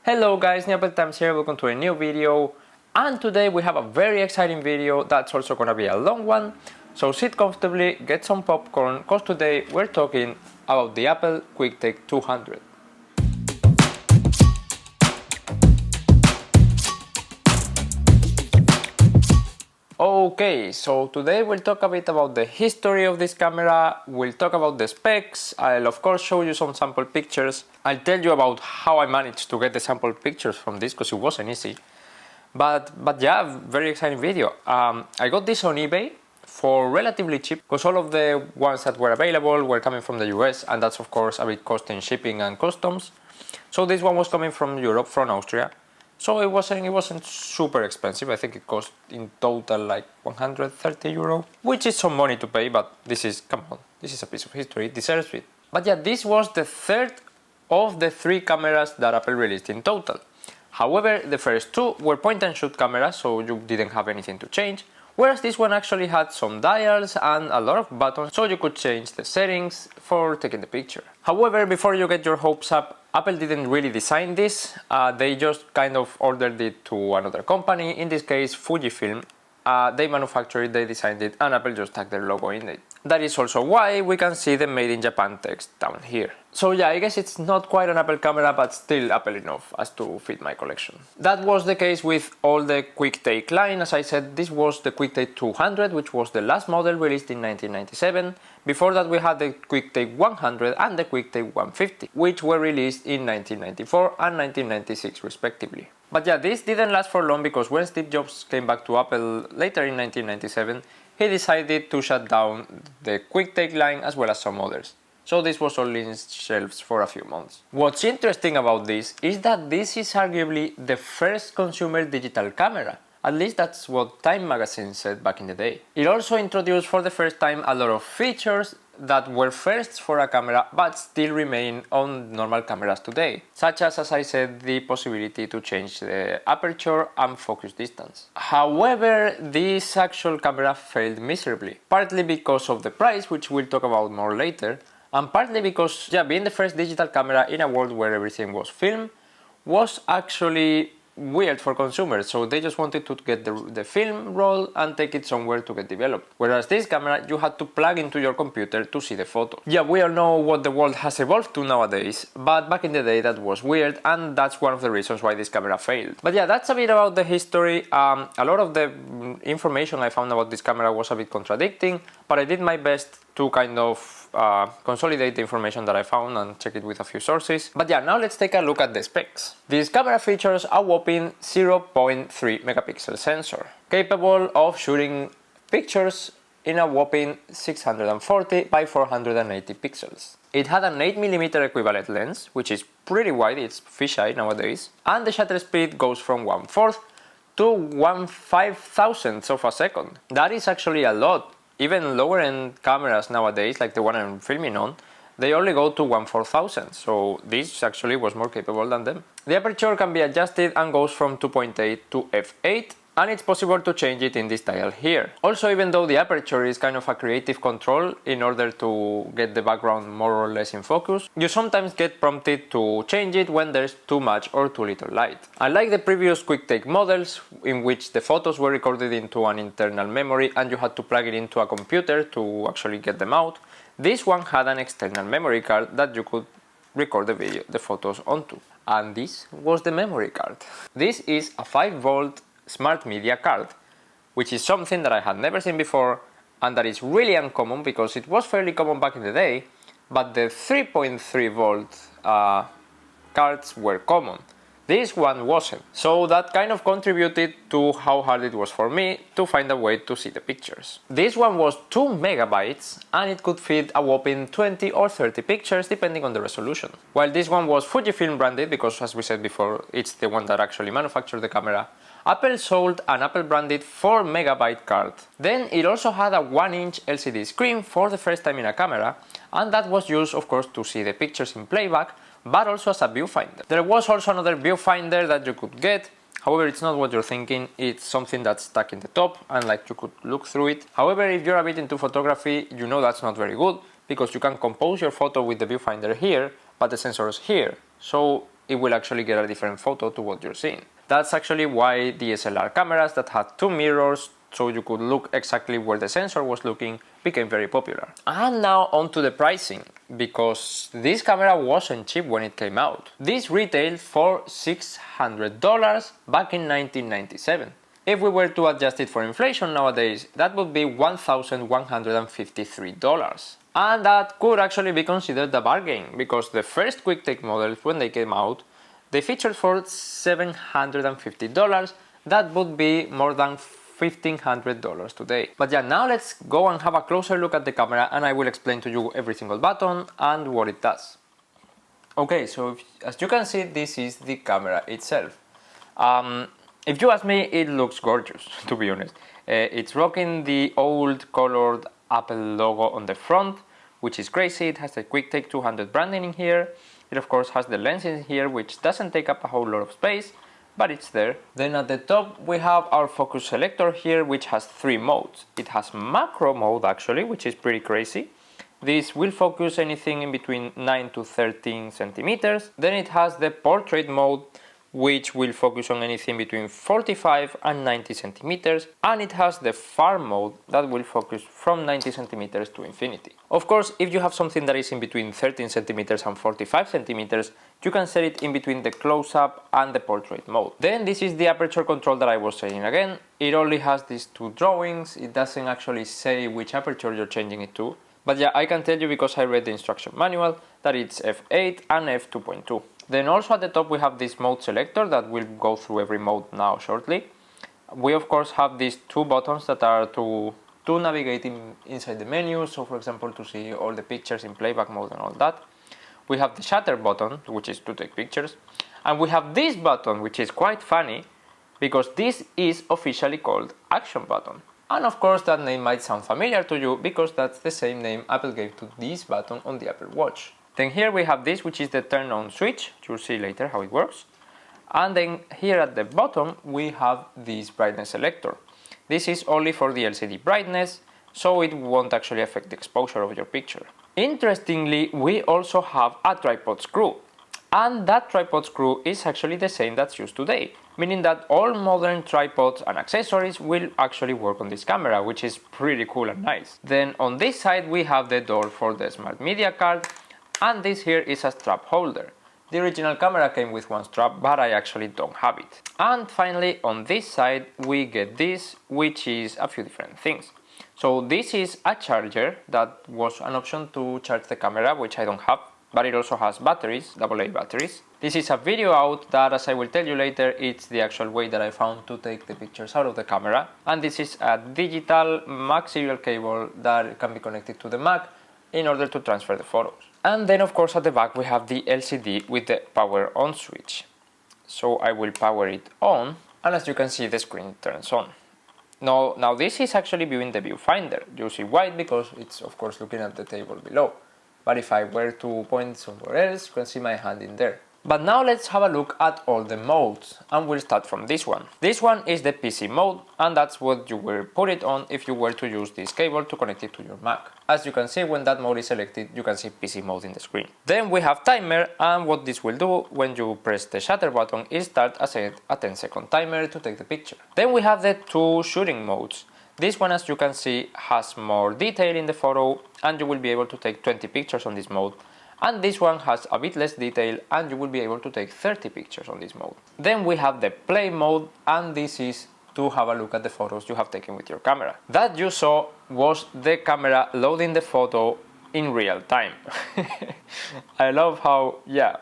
Hello guys, Apple Times here, welcome to a new video, and today we have a very exciting video that's also gonna be a long one, so sit comfortably, get some popcorn, cause today we're talking about the Apple QuickTake 200. Okay, so today we'll talk a bit about the history of this camera, we'll talk about the specs, I'll of course show you some sample pictures, I'll tell you about how I managed to get the sample pictures from this because it wasn't easy. But yeah, very exciting video. I got this on eBay for relatively cheap because all of the ones that were available were coming from the US, and that's of course a bit costing shipping and customs. So this one was coming from Europe, from Austria. So it wasn't super expensive. I think it cost in total like 130 euro, which is some money to pay, but come on, this is a piece of history, it deserves it. But yeah, this was the third of the 3 cameras that Apple released in total. However, the first 2 were point and shoot cameras, so you didn't have anything to change, whereas this one actually had some dials and a lot of buttons, so you could change the settings for taking the picture. However, before you get your hopes up, Apple didn't really design this, they just kind of ordered it to another company, in this case Fujifilm. They manufactured it, they designed it, and Apple just tagged their logo in it. That is also why we can see the Made in Japan text down here. So yeah, I guess it's not quite an Apple camera, but still Apple enough as to fit my collection. That was the case with all the QuickTake line. As I said, this was the QuickTake 200, which was the last model released in 1997. Before that we had the QuickTake 100 and the QuickTake 150, which were released in 1994 and 1996 respectively. But yeah, this didn't last for long because when Steve Jobs came back to Apple later in 1997, he decided to shut down the QuickTake line as well as some others. So this was only in shelves for a few months. What's interesting about this is that this is arguably the first consumer digital camera. At least that's what Time magazine said back in the day. It also introduced for the first time a lot of features that were firsts for a camera but still remain on normal cameras today, such as I said, the possibility to change the aperture and focus distance. However, this actual camera failed miserably, partly because of the price, which we'll talk about more later, and partly because, yeah, being the first digital camera in a world where everything was film was actually weird for consumers, so they just wanted to get the film roll and take it somewhere to get developed. Whereas this camera, you had to plug into your computer to see the photo. Yeah, we all know what the world has evolved to nowadays, but back in the day that was weird, and that's one of the reasons why this camera failed. But yeah, that's a bit about the history. A lot of the information I found about this camera was a bit contradicting, but I did my best to kind of consolidate the information that I found and check it with a few sources. But yeah, now let's take a look at the specs. This camera features a whopping 0.3 megapixel sensor, capable of shooting pictures in a whopping 640 by 480 pixels. It had an 8mm equivalent lens, which is pretty wide, it's fisheye nowadays, and the shutter speed goes from 1/4 to 1/5000th of a second. That is actually a lot. Even lower end cameras nowadays, like the one I'm filming on, they only go to 1/4000th, so this actually was more capable than them. The aperture can be adjusted and goes from 2.8 to f8, and it's possible to change it in this dial here. Also, even though the aperture is kind of a creative control in order to get the background more or less in focus, you sometimes get prompted to change it when there's too much or too little light. Unlike the previous QuickTake models, in which the photos were recorded into an internal memory and you had to plug it into a computer to actually get them out, this one had an external memory card that you could record the photos onto. And this was the memory card. This is a 5V smart media card, which is something that I had never seen before and that is really uncommon because it was fairly common back in the day, but the 3.3V cards were common. This one wasn't, so that kind of contributed to how hard it was for me to find a way to see the pictures. This one was 2 megabytes and it could fit a whopping 20 or 30 pictures depending on the resolution. While this one was Fujifilm branded, because as we said before, it's the one that actually manufactured the camera, Apple sold an Apple branded 4 megabyte card. Then it also had a 1-inch LCD screen for the first time in a camera, and that was used of course to see the pictures in playback, but also as a viewfinder. There was also another viewfinder that you could get, however it's not what you're thinking, it's something that's stuck in the top and like you could look through it. However, if you're a bit into photography, you know that's not very good because you can compose your photo with the viewfinder here, but the sensor is here. So it will actually get a different photo to what you're seeing. That's actually why DSLR cameras that had two mirrors, so you could look exactly where the sensor was looking, became very popular. And now on to the pricing, because this camera wasn't cheap when it came out. This retailed for $600 back in 1997. If we were to adjust it for inflation nowadays, that would be $1,153. And that could actually be considered a bargain, because the first QuickTake models, when they came out, they featured for $750. That would be more than $1,500 today. But yeah, now let's go and have a closer look at the camera, and I will explain to you every single button and what it does. Okay, so as you can see, this is the camera itself. If you ask me, it looks gorgeous, to be honest. It's rocking the old colored Apple logo on the front, which is crazy. It has the QuickTake 200 branding in here. It of course has the lens in here, which doesn't take up a whole lot of space, but it's there. Then at the top we have our focus selector here, which has three modes. It has macro mode actually, which is pretty crazy. This will focus anything in between 9 to 13 centimeters. Then it has the portrait mode, which will focus on anything between 45 and 90 centimeters, and it has the far mode that will focus from 90 centimeters to infinity. Of course, if you have something that is in between 13 centimeters and 45 centimeters, you can set it in between the close-up and the portrait mode. Then this is the aperture control that I was saying again. It only has these two drawings. It doesn't actually say which aperture you're changing it to. But yeah, I can tell you, because I read the instruction manual, that it's f8 and f2.2. Then also at the top we have this mode selector that will go through every mode now shortly. We of course have these two buttons that are to navigate inside the menu, so for example to see all the pictures in playback mode and all that. We have the shutter button, which is to take pictures, and we have this button, which is quite funny because this is officially called action button. And of course that name might sound familiar to you, because that's the same name Apple gave to this button on the Apple Watch. Then here we have this, which is the turn on switch. You'll see later how it works. And then here at the bottom we have this brightness selector. This is only for the LCD brightness, so it won't actually affect the exposure of your picture. Interestingly, we also have a tripod screw. And that tripod screw is actually the same that's used today, meaning that all modern tripods and accessories will actually work on this camera, which is pretty cool and nice. Then on this side we have the door for the smart media card, and this here is a strap holder. The original camera came with one strap, but I actually don't have it. And finally on this side we get this, which is a few different things. So this is a charger that was an option to charge the camera, which I don't have, but it also has batteries, AA batteries. This is a video out that, as I will tell you later, it's the actual way that I found to take the pictures out of the camera. And this is a digital Mac serial cable that can be connected to the Mac in order to transfer the photos. And then of course at the back we have the LCD with the power on switch. So I will power it on, and as you can see the screen turns on. Now this is actually viewing the viewfinder. You see white because it's of course looking at the table below. But if I were to point somewhere else, you can see my hand in there. But now let's have a look at all the modes, and we'll start from this one. This one is the PC mode, and that's what you will put it on if you were to use this cable to connect it to your Mac. As you can see, when that mode is selected, you can see PC mode in the screen. Then we have timer, and what this will do when you press the shutter button is start a 10-second timer to take the picture. Then we have the two shooting modes. This one, as you can see, has more detail in the photo, and you will be able to take 20 pictures on this mode. And this one has a bit less detail, and you will be able to take 30 pictures on this mode. Then we have the play mode, and this is to have a look at the photos you have taken with your camera. That you saw was the camera loading the photo in real time. I love how, yeah,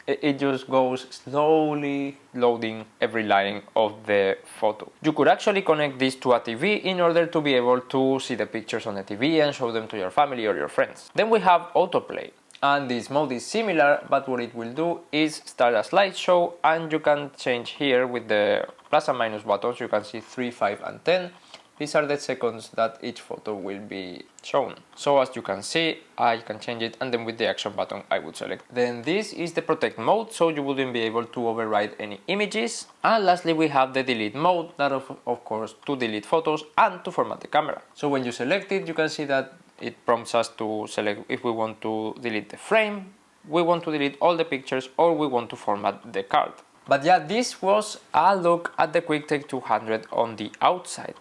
it just goes slowly loading every line of the photo. You could actually connect this to a TV in order to be able to see the pictures on the TV and show them to your family or your friends. Then we have autoplay. And this mode is similar, but what it will do is start a slideshow, and you can change here with the plus and minus buttons. You can see 3, 5 and 10. These are the seconds that each photo will be shown. So as you can see, I can change it, and then with the action button I would select. Then this is the protect mode, so you wouldn't be able to override any images. And lastly we have the delete mode, that of course to delete photos and to format the camera. So when you select it, you can see that it prompts us to select if we want to delete the frame, we want to delete all the pictures, or we want to format the card. But yeah, this was a look at the QuickTake 200 on the outside.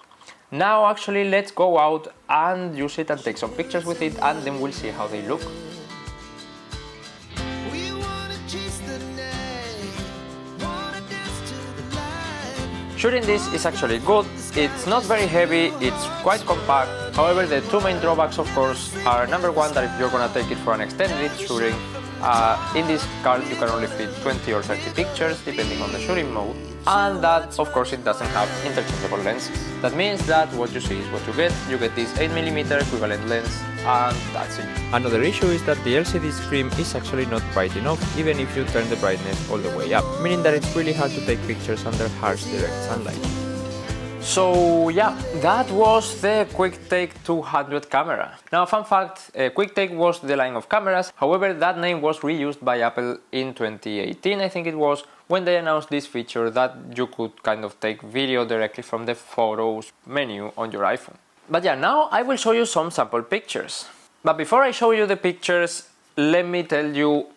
Now actually let's go out and use it and take some pictures with it, and then we'll see how they look. Shooting this is actually good. It's not very heavy, it's quite compact. However, the two main drawbacks of course are, number one, that if you're gonna take it for an extended shooting, in this card you can only fit 20 or 30 pictures depending on the shooting mode, and that of course it doesn't have interchangeable lenses. That means that what you see is what you get. You get this 8mm equivalent lens, and that's it. Another issue is that the LCD screen is actually not bright enough even if you turn the brightness all the way up, meaning that it's really hard to take pictures under harsh direct sunlight. So yeah, that was the QuickTake 200 camera. Now, fun fact, QuickTake was the line of cameras, however that name was reused by Apple in 2018, I think it was, when they announced this feature that you could kind of take video directly from the Photos menu on your iPhone. But yeah, now I will show you some sample pictures. But before I show you the pictures, let me tell you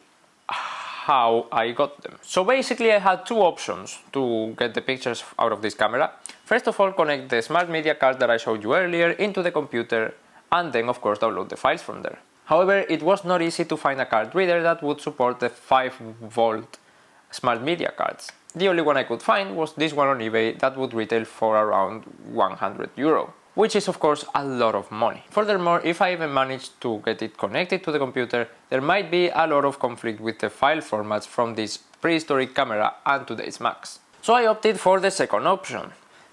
how I got them. So basically I had two options to get the pictures out of this camera. First of all, connect the smart media card that I showed you earlier into the computer, and then of course download the files from there. However, it was not easy to find a card reader that would support the 5-volt smart media cards. The only one I could find was this one on eBay that would retail for around €100, which is of course a lot of money. Furthermore, if I even managed to get it connected to the computer, there might be a lot of conflict with the file formats from this prehistoric camera and today's Macs. So I opted for the second option.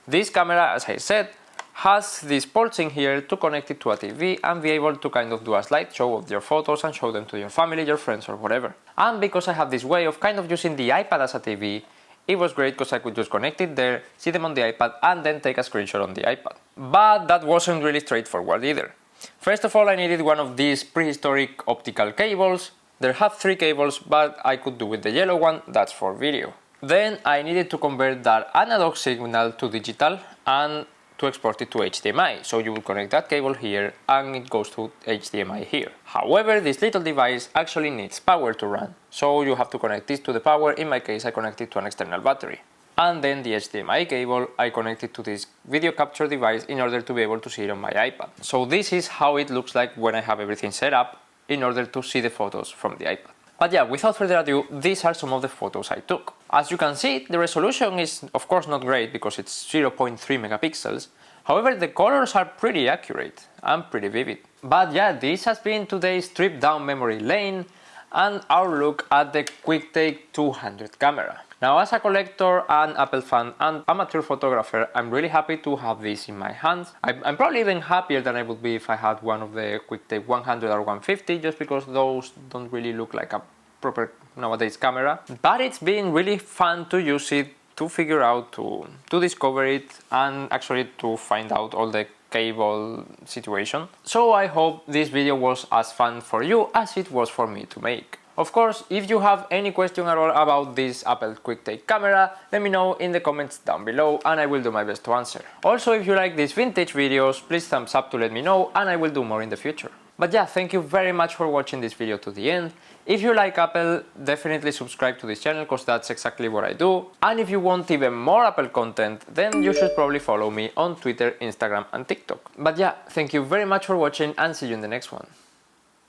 This camera, as I said, has these ports in here to connect it to a TV and be able to kind of do a slideshow of your photos and show them to your family, your friends, or whatever. And because I have this way of kind of using the iPad as a TV, it was great because I could just connect it there, see them on the iPad, and then take a screenshot on the iPad. But that wasn't really straightforward either. First of all, I needed one of these prehistoric optical cables. There have 3 cables, but I could do with the yellow one, that's for video. Then I needed to convert that analog signal to digital and to export it to HDMI. So you will connect that cable here and it goes to HDMI here. However, this little device actually needs power to run. So you have to connect this to the power. In my case, I connect it to an external battery. And then the HDMI cable I connected to this video capture device in order to be able to see it on my iPad. So this is how it looks like when I have everything set up in order to see the photos from the iPad. But yeah, without further ado, these are some of the photos I took. As you can see, the resolution is of course not great because it's 0.3 megapixels. However, the colors are pretty accurate and pretty vivid. But yeah, this has been today's trip down memory lane and our look at the QuickTake 200 camera. Now, as a collector and Apple fan and amateur photographer, I'm really happy to have this in my hands. I'm probably even happier than I would be if I had one of the QuickTake 100 or 150, just because those don't really look like a proper nowadays camera. But it's been really fun to use it, to figure out, to discover it, and actually to find out all the cable situation. So I hope this video was as fun for you as it was for me to make. Of course, if you have any question at all about this Apple QuickTake camera, let me know in the comments down below and I will do my best to answer. Also, if you like these vintage videos, please thumbs up to let me know and I will do more in the future. But yeah, thank you very much for watching this video to the end. If you like Apple, definitely subscribe to this channel because that's exactly what I do. And if you want even more Apple content, then you should probably follow me on Twitter, Instagram and TikTok. But yeah, thank you very much for watching and see you in the next one.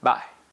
Bye.